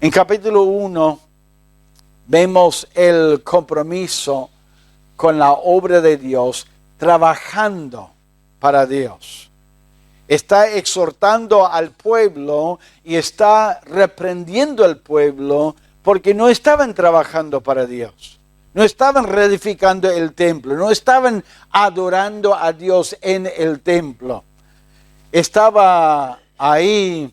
En capítulo 1 vemos el compromiso con la obra de Dios, trabajando para Dios. Está exhortando al pueblo y está reprendiendo al pueblo porque no estaban trabajando para Dios. No estaban reedificando el templo, no estaban adorando a Dios en el templo. Estaba ahí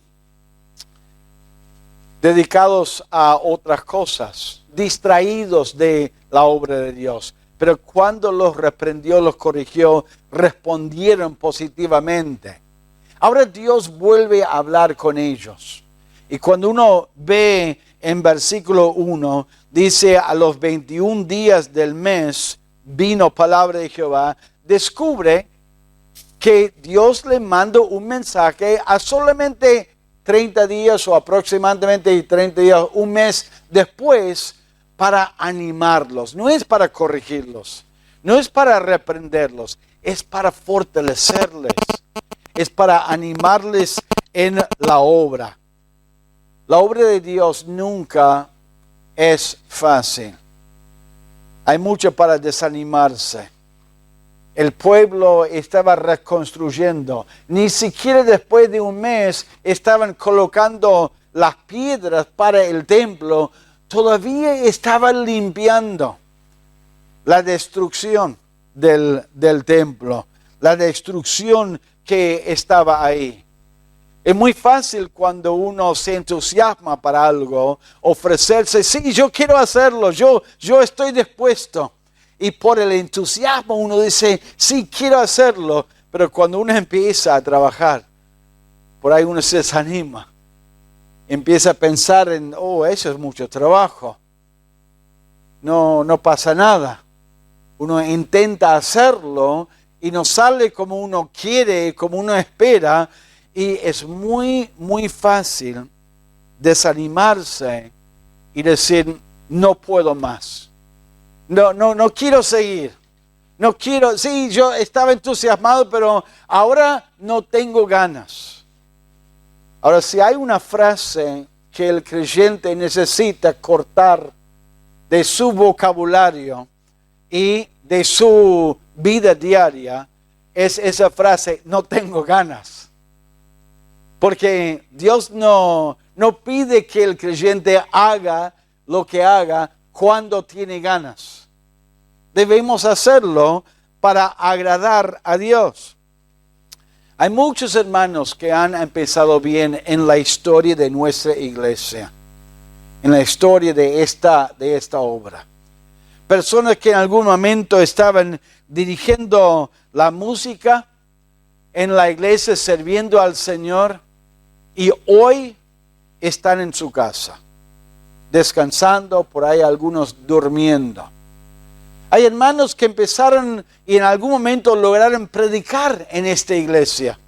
dedicados a otras cosas, distraídos de la obra de Dios. Pero cuando los reprendió, los corrigió, respondieron positivamente. Ahora Dios vuelve a hablar con ellos. Y cuando uno ve en versículo 1, dice: a los 21 días del mes vino palabra de Jehová. Descubre que Dios le mandó un mensaje a solamente 30 días o aproximadamente 30 días, un mes después, para animarlos. No es para corregirlos, no es para reprenderlos, es para fortalecerles, es para animarles en la obra. La obra de Dios nunca es fácil. Hay mucho para desanimarse. El pueblo estaba reconstruyendo. Ni siquiera después de un mes estaban colocando las piedras para el templo. Todavía estaban limpiando la destrucción del templo. La destrucción que estaba ahí. Es muy fácil cuando uno se entusiasma para algo, ofrecerse: sí, yo quiero hacerlo, yo estoy dispuesto. Y por el entusiasmo uno dice: sí, quiero hacerlo. Pero cuando uno empieza a trabajar, por ahí uno se desanima. Empieza a pensar en: oh, eso es mucho trabajo. No pasa nada. Uno intenta hacerlo y no sale como uno quiere, como uno espera. Y es muy, muy fácil desanimarse y decir: no puedo más. No quiero seguir. No quiero, sí, yo estaba entusiasmado, pero ahora no tengo ganas. Ahora, si hay una frase que el creyente necesita cortar de su vocabulario y de su vida diaria, es esa frase: no tengo ganas. Porque Dios no pide que el creyente haga lo que haga cuando tiene ganas. Debemos hacerlo para agradar a Dios. Hay muchos hermanos que han empezado bien en la historia de nuestra iglesia, en la historia de esta obra. Personas que en algún momento estaban dirigiendo la música en la iglesia, sirviendo al Señor, y hoy están en su casa, descansando, por ahí algunos durmiendo. Hay hermanos que empezaron y en algún momento lograron predicar en esta iglesia.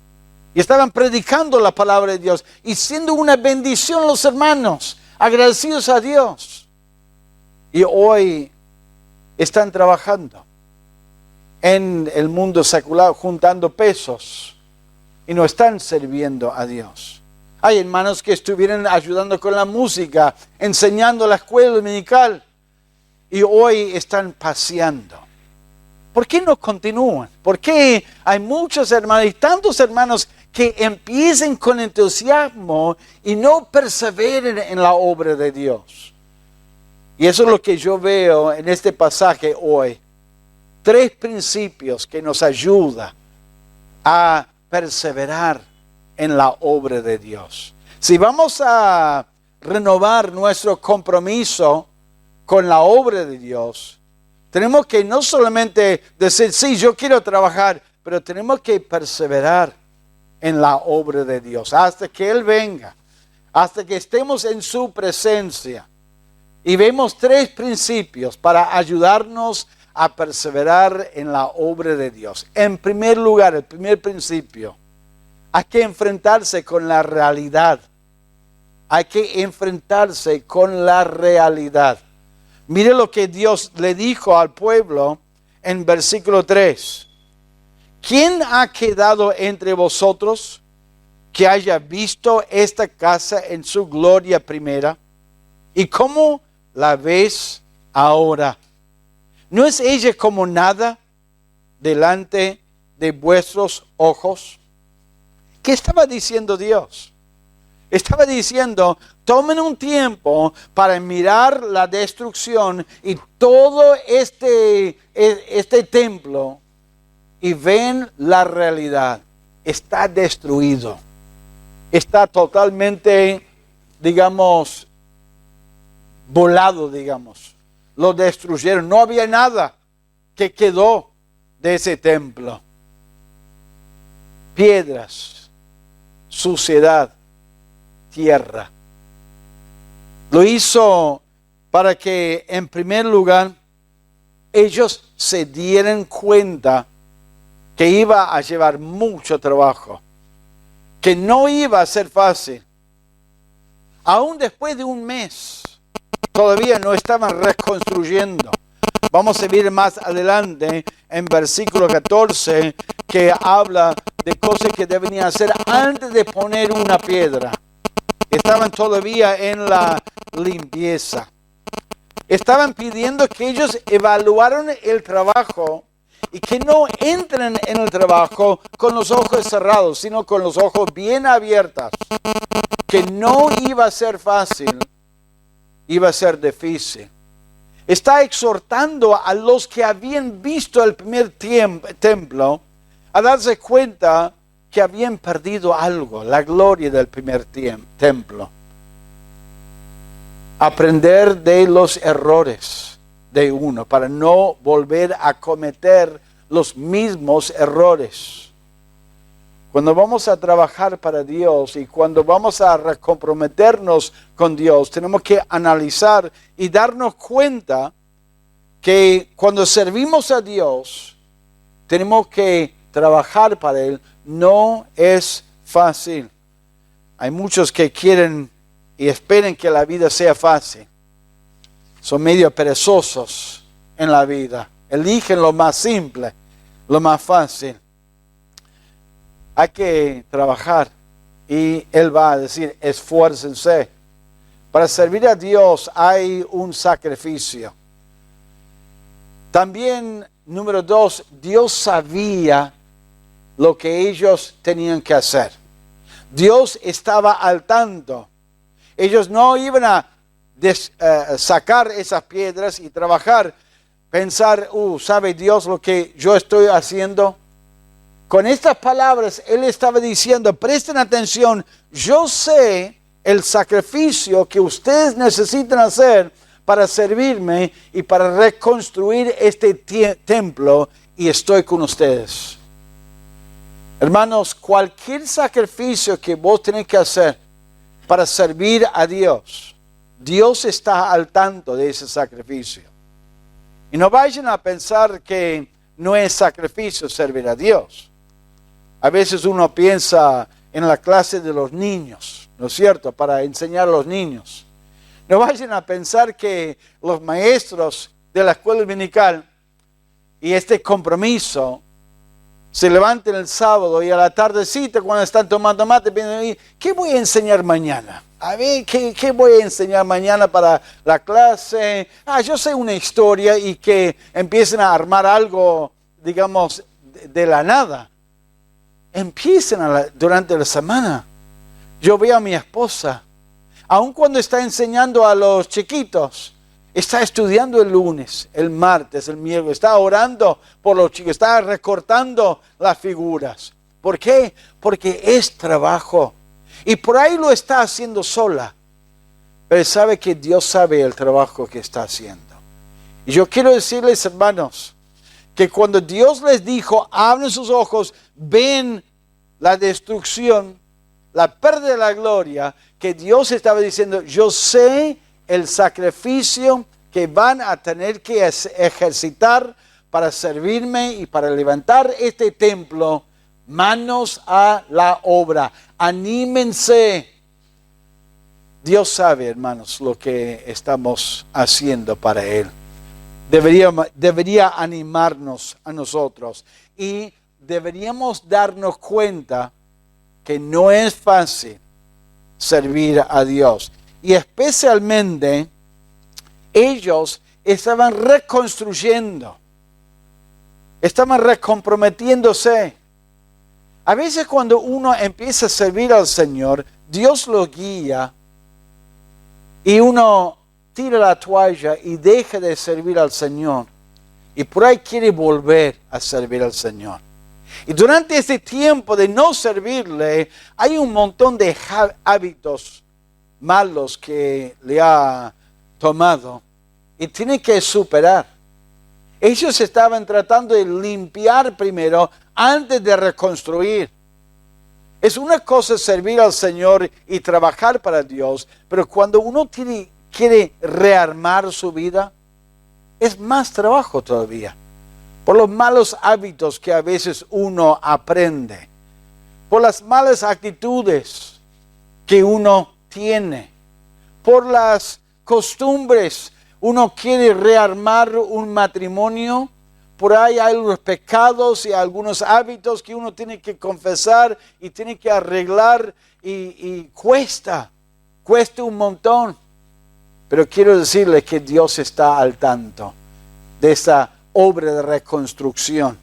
Y estaban predicando la palabra de Dios y siendo una bendición los hermanos, agradecidos a Dios. Y hoy están trabajando en el mundo secular, juntando pesos, y no están sirviendo a Dios. Hay hermanos que estuvieron ayudando con la música, enseñando la escuela dominical, y hoy están paseando. ¿Por qué no continúan? ¿Por qué hay muchos hermanos y tantos hermanos que empiecen con entusiasmo y no perseveren en la obra de Dios? Y eso es lo que yo veo en este pasaje hoy. 3 principios que nos ayudan a perseverar en la obra de Dios. Si vamos a renovar nuestro compromiso con la obra de Dios, tenemos que no solamente decir: sí, yo quiero trabajar, pero tenemos que perseverar en la obra de Dios hasta que Él venga, hasta que estemos en su presencia. Y vemos 3 principios para ayudarnos a perseverar en la obra de Dios. En primer lugar, el primer principio: hay que enfrentarse con la realidad. Hay que enfrentarse con la realidad. Mire lo que Dios le dijo al pueblo en versículo 3. ¿Quién ha quedado entre vosotros que haya visto esta casa en su gloria primera? ¿Y cómo la ves ahora? ¿No es ella como nada delante de vuestros ojos? ¿Qué estaba diciendo Dios? Estaba diciendo, tomen un tiempo para mirar la destrucción y todo este templo y ven la realidad. Está destruido. Está totalmente, digamos, volado, digamos. Lo destruyeron. No había nada que quedó de ese templo. Piedras, suciedad, tierra. Lo hizo para que, en primer lugar, ellos se dieran cuenta que iba a llevar mucho trabajo, que no iba a ser fácil. Aún después de un mes, todavía no estaban reconstruyendo. Vamos a ver más adelante en versículo 14 que habla de cosas que debían hacer antes de poner una piedra. Estaban todavía en la limpieza. Estaban pidiendo que ellos evaluaran el trabajo y que no entren en el trabajo con los ojos cerrados, sino con los ojos bien abiertos. Que no iba a ser fácil, iba a ser difícil. Está exhortando a los que habían visto el primer templo a darse cuenta que habían perdido algo, la gloria del primer templo. Aprender de los errores de uno para no volver a cometer los mismos errores. Cuando vamos a trabajar para Dios y cuando vamos a recomprometernos con Dios, tenemos que analizar y darnos cuenta que cuando servimos a Dios, tenemos que trabajar para Él. No es fácil. Hay muchos que quieren y esperan que la vida sea fácil. Son medio perezosos en la vida. Eligen lo más simple, lo más fácil. Hay que trabajar y Él va a decir, esfuércense. Para servir a Dios hay un sacrificio. También, número 2, Dios sabía lo que ellos tenían que hacer. Dios estaba al tanto. Ellos no iban a sacar esas piedras y trabajar, pensar, ¿sabe Dios lo que yo estoy haciendo? Con estas palabras, Él estaba diciendo, presten atención, yo sé el sacrificio que ustedes necesitan hacer para servirme y para reconstruir este templo y estoy con ustedes. Hermanos, cualquier sacrificio que vos tenés que hacer para servir a Dios, Dios está al tanto de ese sacrificio. Y no vayan a pensar que no es sacrificio servir a Dios. A veces uno piensa en la clase de los niños, ¿no es cierto? Para enseñar a los niños. No vayan a pensar que los maestros de la escuela dominical y este compromiso se levanten el sábado y a la tardecita cuando están tomando mate, piensan, ¿qué voy a enseñar mañana? A ver, ¿qué voy a enseñar mañana para la clase? Yo sé una historia y que empiecen a armar algo, digamos, de la nada. Empiecen durante la semana. Yo veo a mi esposa, aun cuando está enseñando a los chiquitos, está estudiando el lunes, el martes, el miércoles, está orando por los chicos, está recortando las figuras. ¿Por qué? Porque es trabajo. Y por ahí lo está haciendo sola. Pero sabe que Dios sabe el trabajo que está haciendo. Y yo quiero decirles, hermanos, que cuando Dios les dijo, abren sus ojos, ven la destrucción, la pérdida de la gloria, que Dios estaba diciendo, yo sé el sacrificio que van a tener que ejercitar para servirme y para levantar este templo. Manos a la obra, anímense. Dios sabe, hermanos, lo que estamos haciendo para Él. Debería animarnos a nosotros y deberíamos darnos cuenta que no es fácil servir a Dios. y especialmente ellos estaban reconstruyendo, estaban recomprometiéndose. A veces cuando uno empieza a servir al Señor, Dios lo guía y uno tira la toalla y deja de servir al Señor. Y por ahí quiere volver a servir al Señor. Y durante este tiempo de no servirle, hay un montón de hábitos malos que le ha tomado y tiene que superar. Ellos estaban tratando de limpiar primero antes de reconstruir. Es una cosa servir al Señor y trabajar para Dios, pero cuando uno quiere rearmar su vida, es más trabajo todavía. Por los malos hábitos que a veces uno aprende, por las malas actitudes que uno tiene, por las costumbres. Uno quiere rearmar un matrimonio, por ahí hay algunos pecados y algunos hábitos que uno tiene que confesar y tiene que arreglar y cuesta un montón. Pero quiero decirles que Dios está al tanto de esta obra de reconstrucción,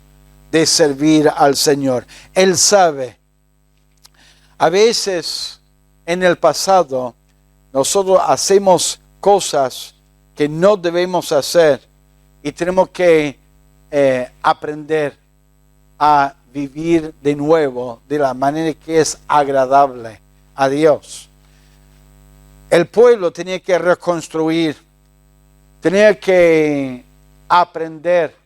de servir al Señor. Él sabe. A veces en el pasado nosotros hacemos cosas que no debemos hacer y tenemos que aprender a vivir de nuevo de la manera que es agradable a Dios. El pueblo tenía que reconstruir, tenía que aprender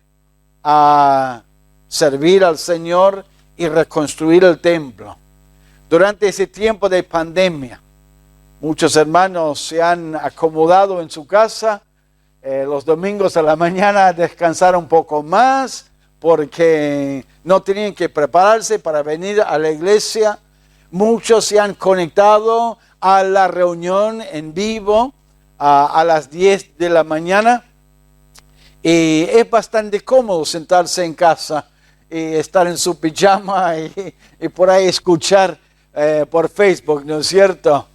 a servir al Señor y reconstruir el templo. Durante ese tiempo de pandemia, muchos hermanos se han acomodado en su casa, los domingos a la mañana descansar un poco más porque no tenían que prepararse para venir a la iglesia. Muchos se han conectado a la reunión en vivo a las 10 de la mañana. Y es bastante cómodo sentarse en casa y estar en su pijama y por ahí escuchar por Facebook, ¿no es cierto?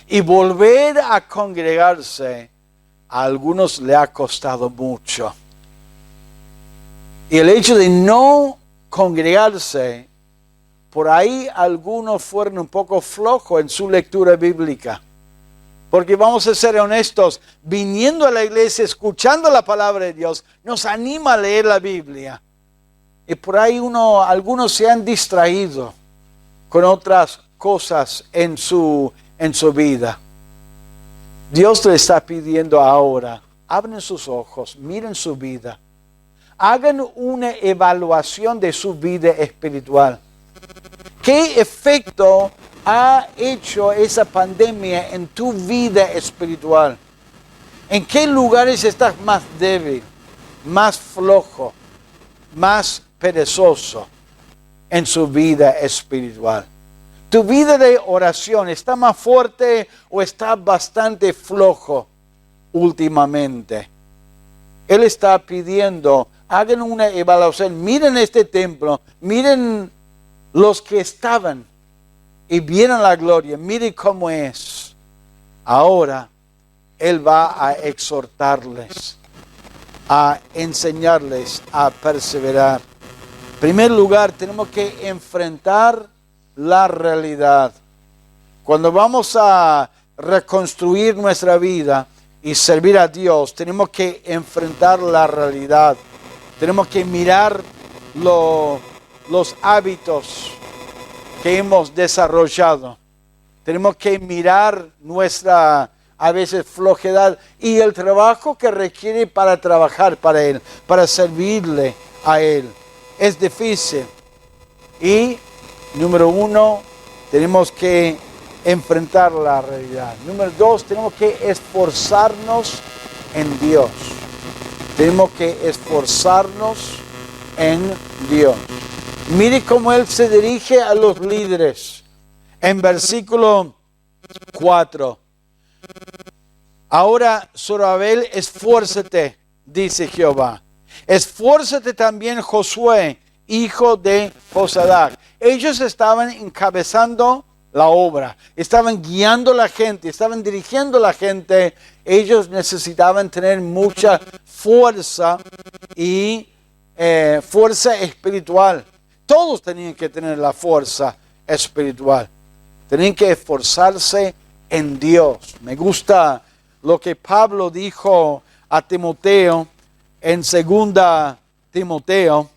Y volver a congregarse, a algunos le ha costado mucho. Y el hecho de no congregarse, por ahí algunos fueron un poco flojos en su lectura bíblica. Porque vamos a ser honestos, viniendo a la iglesia, escuchando la palabra de Dios, nos anima a leer la Biblia. Y por ahí algunos se han distraído con otras cosas en su vida. Dios le está pidiendo ahora, abren sus ojos, miren su vida. Hagan una evaluación de su vida espiritual. ¿Qué efecto ha hecho esa pandemia en tu vida espiritual? ¿En qué lugares estás más débil, más flojo, más perezoso en su vida espiritual? ¿Tu vida de oración está más fuerte o está bastante flojo últimamente? Él está pidiendo, hagan una evaluación, miren este templo, miren los que estaban y vieron la gloria, miren cómo es. Ahora Él va a exhortarles, a enseñarles a perseverar. En primer lugar, tenemos que enfrentar la realidad. Cuando vamos a reconstruir nuestra vida y servir a Dios, tenemos que enfrentar la realidad. Tenemos que mirar los hábitos que hemos desarrollado. Tenemos que mirar nuestra, a veces, flojedad y el trabajo que requiere para trabajar para Él, para servirle a Él. Es difícil. Y, número 1, tenemos que enfrentar la realidad. Número 2, tenemos que esforzarnos en Dios. Tenemos que esforzarnos en Dios. Mire cómo Él se dirige a los líderes. En versículo 4. Ahora, Zorobabel, esfuérzate, dice Jehová. Esfuérzate también, Josué, hijo de Josadac. Ellos estaban encabezando la obra, estaban guiando a la gente, estaban dirigiendo a la gente. Ellos necesitaban tener mucha fuerza y fuerza espiritual. Todos tenían que tener la fuerza espiritual. Tenían que esforzarse en Dios. Me gusta lo que Pablo dijo a Timoteo en 2 Timoteo.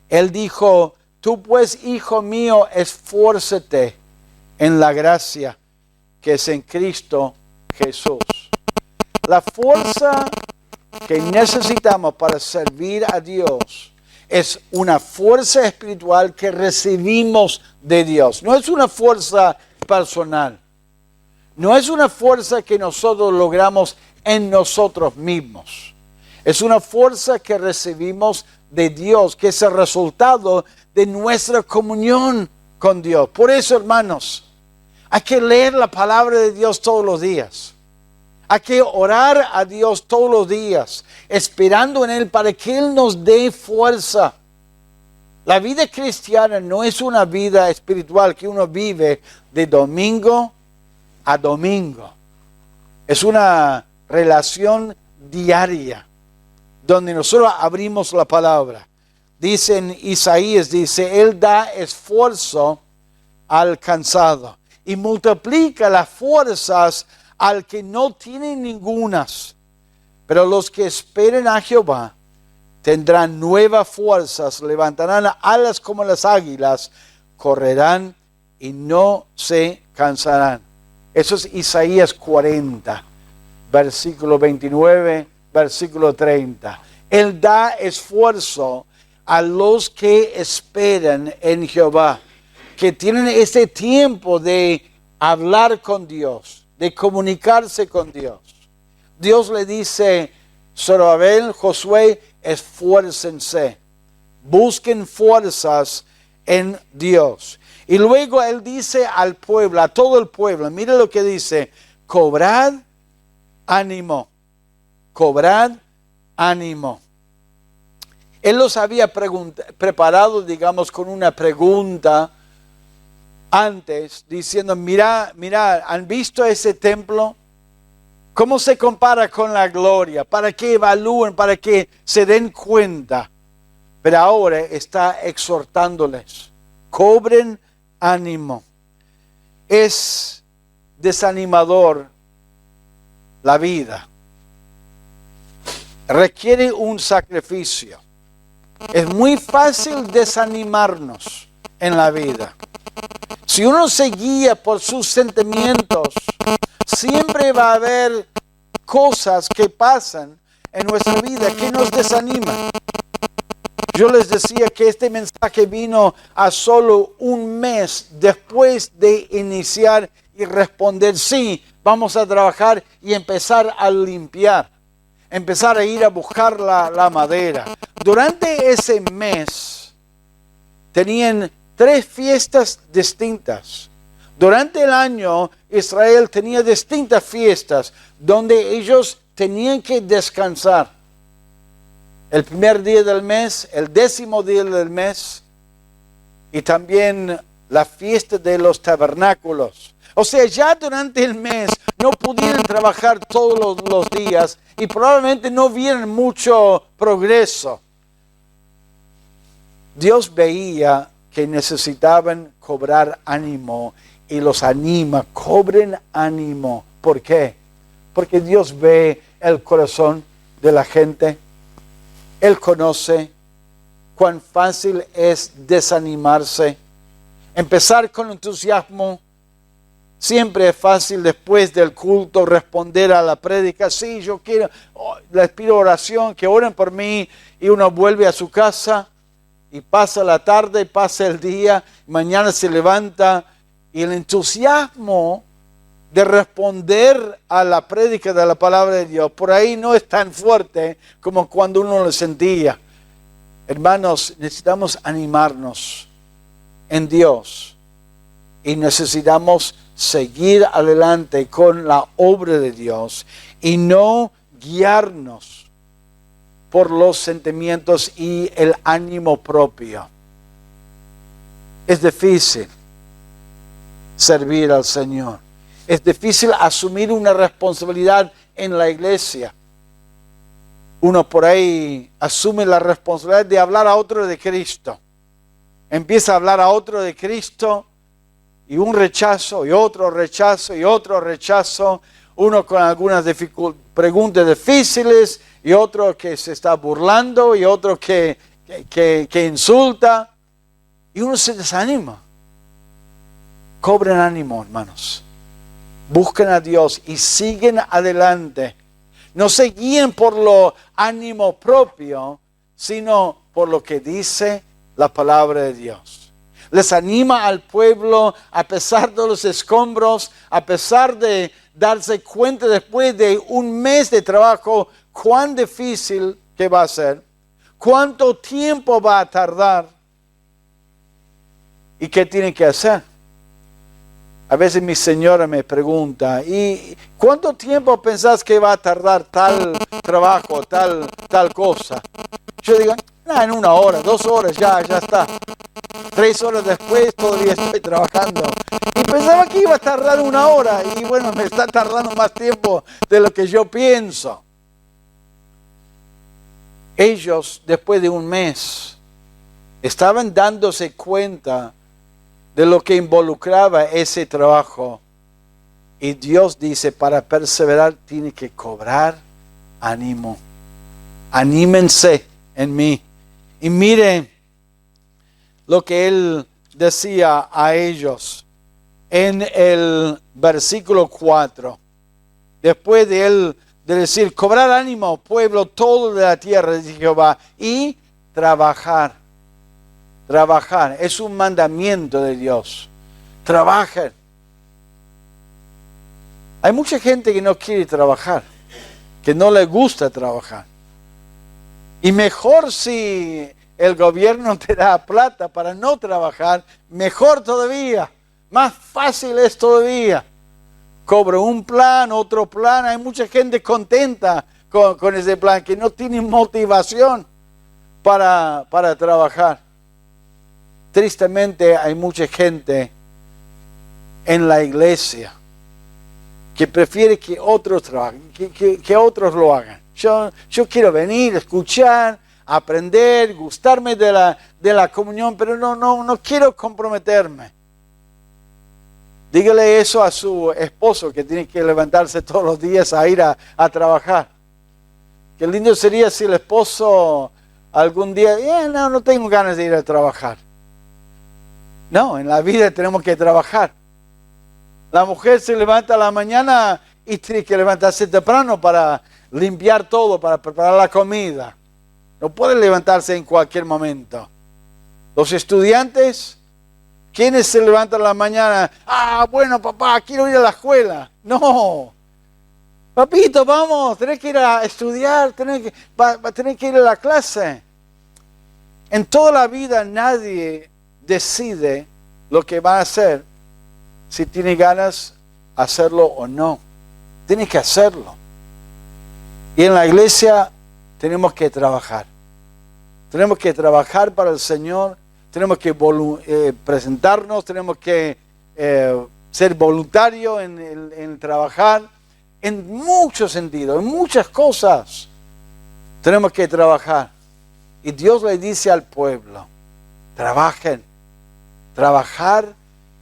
Él dijo: tú pues, hijo mío, esfuérzate en la gracia que es en Cristo Jesús. La fuerza que necesitamos para servir a Dios es una fuerza espiritual que recibimos de Dios. No es una fuerza personal. No es una fuerza que nosotros logramos en nosotros mismos. Es una fuerza que recibimos de Dios, que es el resultado de nuestra comunión con Dios. Por eso, hermanos, hay que leer la palabra de Dios todos los días. Hay que orar a Dios todos los días, esperando en Él para que Él nos dé fuerza. La vida cristiana no es una vida espiritual que uno vive de domingo a domingo. Es una relación diaria donde nosotros abrimos la palabra. Dice en Isaías, dice: Él da esfuerzo al cansado y multiplica las fuerzas al que no tiene ningunas. Pero los que esperen a Jehová tendrán nuevas fuerzas, levantarán alas como las águilas, correrán y no se cansarán. Eso es Isaías 40, versículo 29, versículo 30. Él da esfuerzo a los que esperan en Jehová, que tienen ese tiempo de hablar con Dios, de comunicarse con Dios. Dios le dice: Zorobabel, Josué, esfuércense, busquen fuerzas en Dios. Y luego Él dice al pueblo, a todo el pueblo, mire lo que dice: cobrad ánimo, cobrad ánimo. Él los había preparado, digamos, con una pregunta antes, diciendo: mira, ¿han visto ese templo? ¿Cómo se compara con la gloria? Para que evalúen, para que se den cuenta. Pero ahora está exhortándoles: cobren ánimo. Es desanimador la vida. Requiere un sacrificio. Es muy fácil desanimarnos en la vida. Si uno se guía por sus sentimientos, siempre va a haber cosas que pasan en nuestra vida que nos desaniman. Yo les decía que este mensaje vino a solo un mes después de iniciar y responder: sí, vamos a trabajar y empezar a limpiar, empezar a ir a buscar la madera. Durante ese mes tenían 3 fiestas distintas. Durante el año Israel tenía distintas fiestas donde ellos tenían que descansar. El primer día del mes, el 10º día del mes, y también la fiesta de los tabernáculos. O sea, ya durante el mes no pudieron trabajar todos los días y probablemente no vieron mucho progreso. Dios veía que necesitaban cobrar ánimo y los anima: cobren ánimo. ¿Por qué? Porque Dios ve el corazón de la gente. Él conoce cuán fácil es desanimarse. Empezar con entusiasmo. Siempre es fácil después del culto responder a la prédica: sí, yo quiero, les pido oración, que oren por mí. Y uno vuelve a su casa y pasa la tarde, pasa el día, mañana se levanta y el entusiasmo de responder a la prédica de la palabra de Dios por ahí no es tan fuerte como cuando uno lo sentía. Hermanos, necesitamos animarnos en Dios y necesitamos seguir adelante con la obra de Dios y no guiarnos por los sentimientos y el ánimo propio. Es difícil. servir al Señor. Es difícil asumir una responsabilidad en la iglesia. Uno por ahí asume la responsabilidad de hablar a otro de Cristo. Empieza a hablar a otro de Cristo y un rechazo y otro rechazo y otro rechazo. Uno con algunas preguntas difíciles y otro que se está burlando y otro que insulta. Y uno se desanima. Cobren ánimo, hermanos. Busquen a Dios y siguen adelante. No se guíen por lo ánimo propio, sino por lo que dice la palabra de Dios. Les anima al pueblo a pesar de los escombros, a pesar de darse cuenta después de un mes de trabajo cuán difícil que va a ser, cuánto tiempo va a tardar y qué tienen que hacer. A veces mi señora me pregunta, ¿y cuánto tiempo pensás que va a tardar tal trabajo, tal cosa? Yo digo, en 1 hora, 2 horas, ya está. 3 horas después todavía estoy trabajando. Y pensaba que iba a tardar 1 hora y bueno, me está tardando más tiempo de lo que yo pienso. Ellos, después de un mes, estaban dándose cuenta de lo que involucraba ese trabajo. Y Dios dice, para perseverar tiene que cobrar ánimo. Anímense en mí. Y miren lo que Él decía a ellos en el versículo 4. Después de Él de decir, cobrar ánimo, pueblo todo de la tierra, dice Jehová, y trabajar. Trabajar es un mandamiento de Dios. Trabajen. Hay mucha gente que no quiere trabajar, que no le gusta trabajar. Y mejor si el gobierno te da plata para no trabajar, mejor todavía. Más fácil es todavía. Cobro un plan, otro plan. Hay mucha gente contenta con ese plan, que no tiene motivación para trabajar. Tristemente hay mucha gente en la iglesia que prefiere que otros trabajen, que otros lo hagan. Yo quiero venir, escuchar, aprender, gustarme de la comunión, pero no quiero comprometerme. Dígale eso a su esposo que tiene que levantarse todos los días a ir a trabajar. Qué lindo sería si el esposo algún día, no tengo ganas de ir a trabajar. No, en la vida tenemos que trabajar. La mujer se levanta a la mañana y tiene que levantarse temprano para limpiar todo, para preparar la comida. No puede levantarse en cualquier momento. Los estudiantes, ¿quiénes se levantan a la mañana? Bueno, papá, quiero ir a la escuela. No. Papito, vamos, tenés que ir a estudiar, tenés que ir a la clase. En toda la vida nadie decide lo que va a hacer, si tiene ganas de hacerlo o no. Tiene que hacerlo. Y en la iglesia tenemos que trabajar. Tenemos que trabajar para el Señor. Tenemos que presentarnos. Tenemos que ser voluntarios en trabajar. En muchos sentidos, en muchas cosas. Tenemos que trabajar. Y Dios le dice al pueblo, trabajen. Trabajar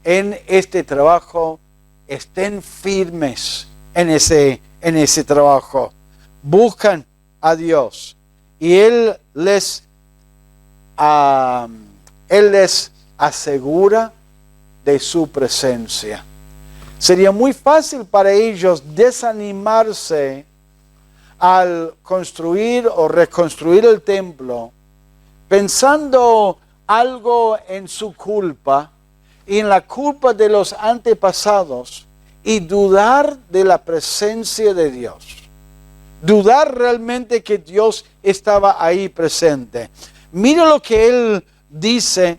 en este trabajo, estén firmes en ese trabajo. Buscan a Dios y Él les asegura de su presencia. Sería muy fácil para ellos desanimarse al construir o reconstruir el templo, pensando algo en su culpa y en la culpa de los antepasados y dudar de la presencia de Dios. Dudar realmente que Dios estaba ahí presente. Mira lo que Él dice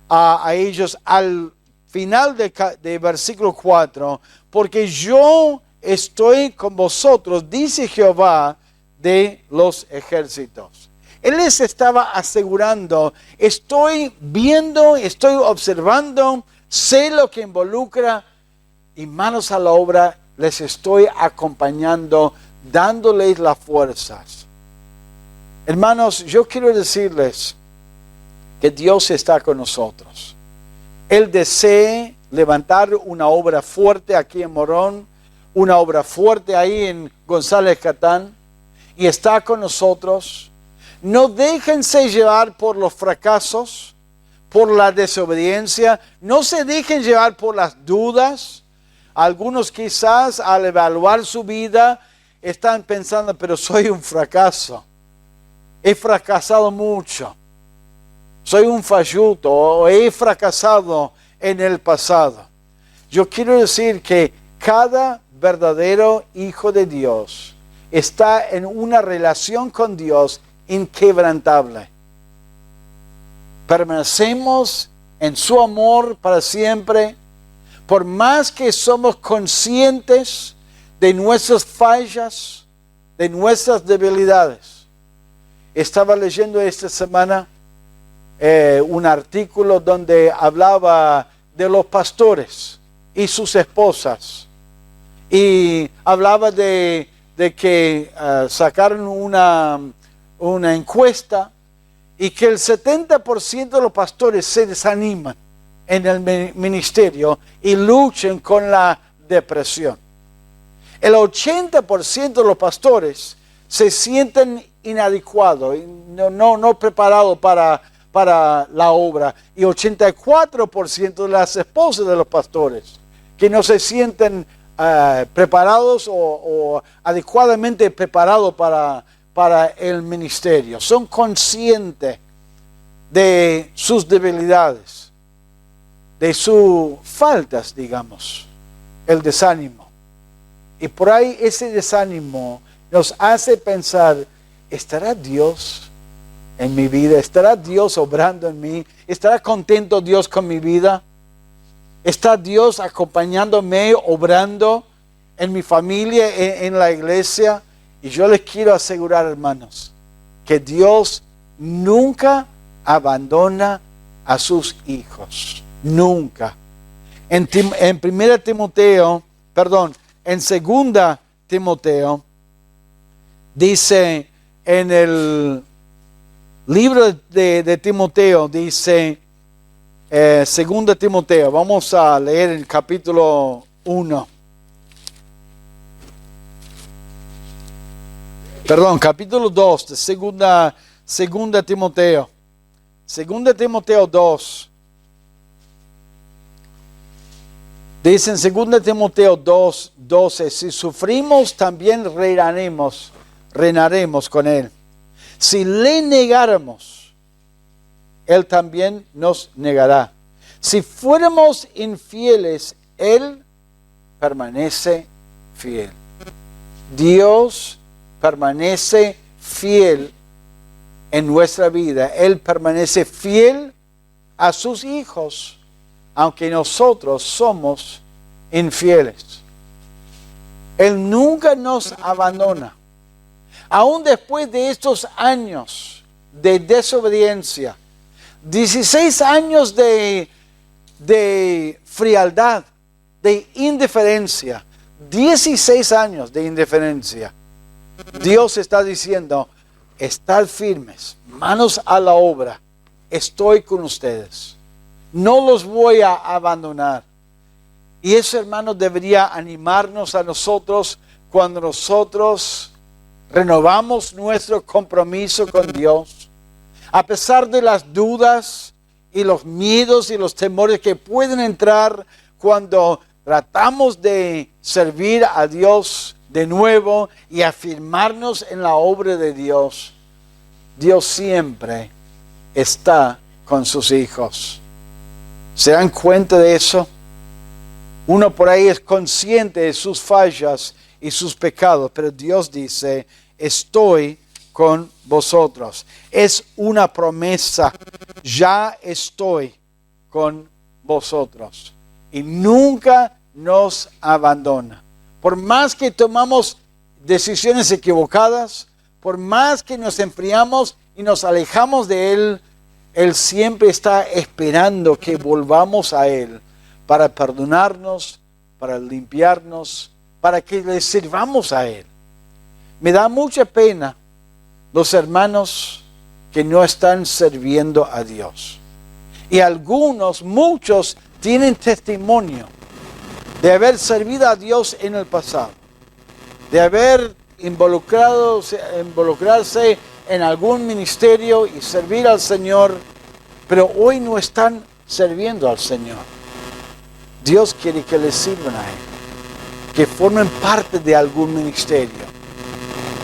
a ellos al final de versículo 4. Porque yo estoy con vosotros, dice Jehová de los ejércitos. Él les estaba asegurando, estoy viendo, estoy observando, sé lo que involucra y manos a la obra, les estoy acompañando, dándoles las fuerzas. Hermanos, yo quiero decirles que Dios está con nosotros. Él desea levantar una obra fuerte aquí en Morón, una obra fuerte ahí en González Catán, y está con nosotros. No déjense llevar por los fracasos, por la desobediencia, no se dejen llevar por las dudas. Algunos quizás al evaluar su vida están pensando, pero soy un fracaso, he fracasado mucho, soy un falluto o he fracasado en el pasado. Yo quiero decir que cada verdadero hijo de Dios está en una relación con Dios inquebrantable. Permanecemos en su amor para siempre, por más que somos conscientes de nuestras fallas, de nuestras debilidades. Estaba leyendo esta semana un artículo donde hablaba de los pastores y sus esposas. Y hablaba de que sacaron una encuesta y que el 70% de los pastores se desaniman en el ministerio y luchan con la depresión. El 80% de los pastores se sienten inadecuados, no preparados para la obra. Y 84% de las esposas de los pastores que no se sienten preparados o adecuadamente preparados para el ministerio. Son conscientes de sus debilidades, de sus faltas, digamos, el desánimo. Y por ahí ese desánimo nos hace pensar, ¿estará Dios en mi vida? ¿Estará Dios obrando en mí? ¿Estará contento Dios con mi vida? ¿Está Dios acompañándome, obrando en mi familia, en la iglesia? Y yo les quiero asegurar, hermanos, que Dios nunca abandona a sus hijos. Nunca. En 2 Timoteo, dice en el libro de Timoteo, dice 2 Timoteo, vamos a leer el capítulo 1. Capítulo 2 de segunda Timoteo. 2 Timoteo 2. Dice en 2 Timoteo 2, 12, si sufrimos también reinaremos con Él. Si le negáramos, Él también nos negará. Si fuéramos infieles, Él permanece fiel. Dios permanece fiel en nuestra vida. Él permanece fiel a sus hijos, aunque nosotros somos infieles. Él nunca nos abandona. Aún después de estos años de desobediencia, 16 años de frialdad, de indiferencia, 16 años de indiferencia, Dios está diciendo, estad firmes, manos a la obra, estoy con ustedes. No los voy a abandonar. Y eso, hermanos, debería animarnos a nosotros cuando nosotros renovamos nuestro compromiso con Dios. A pesar de las dudas y los miedos y los temores que pueden entrar cuando tratamos de servir a Dios de nuevo y afirmarnos en la obra de Dios, Dios siempre está con sus hijos. ¿Se dan cuenta de eso? Uno por ahí es consciente de sus fallas y sus pecados, pero Dios dice, estoy con vosotros. Es una promesa, ya estoy con vosotros. Y nunca nos abandona. Por más que tomamos decisiones equivocadas, por más que nos enfriamos y nos alejamos de Él, Él siempre está esperando que volvamos a Él para perdonarnos, para limpiarnos, para que le sirvamos a Él. Me da mucha pena los hermanos que no están sirviendo a Dios. Y muchos tienen testimonio de haber servido a Dios en el pasado, de haber involucrarse en algún ministerio y servir al Señor, pero hoy no están sirviendo al Señor. Dios quiere que les sirvan a Él, que formen parte de algún ministerio,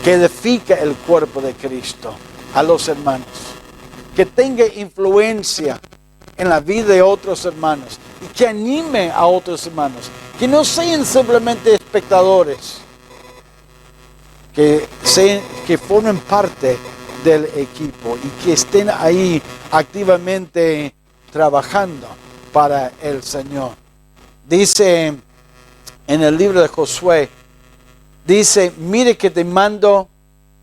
que edifique el cuerpo de Cristo a los hermanos, que tenga influencia en la vida de otros hermanos y que anime a otros hermanos, que no sean simplemente espectadores, que formen parte del equipo y que estén ahí activamente trabajando para el Señor. Dice en el libro de Josué, dice, mire que te mando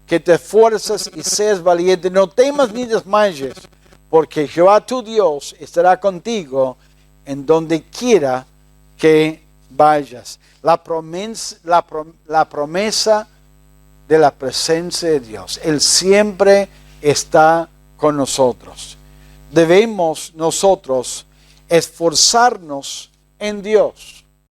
que te esfuerces y seas valiente, no temas ni desmayes, porque Jehová tu Dios estará contigo en donde quiera que vayas. La promesa de la presencia de Dios. Él siempre está con nosotros. Debemos nosotros esforzarnos en Dios.